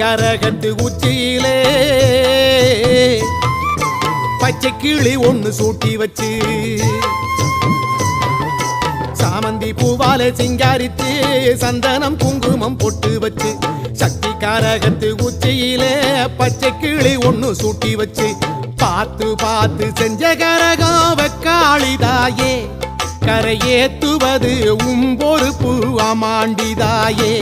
கரகத்து உச்சியிலே பச்சை கிளி ஒண்ணு சூட்டி வச்சு சாமந்தி பூவாலே சிங்காரித்து சந்தனம் குங்குமம் பொட்டு வச்சு சக்தி கரகத்து உச்சியிலே பச்சை கிளி ஒண்ணு சூட்டி வச்சு பார்த்து பார்த்து செஞ்ச கரகம் வெக்காளிதாயே கரையேத்துவது உம்பொறுப்பு அமாண்டிதாயே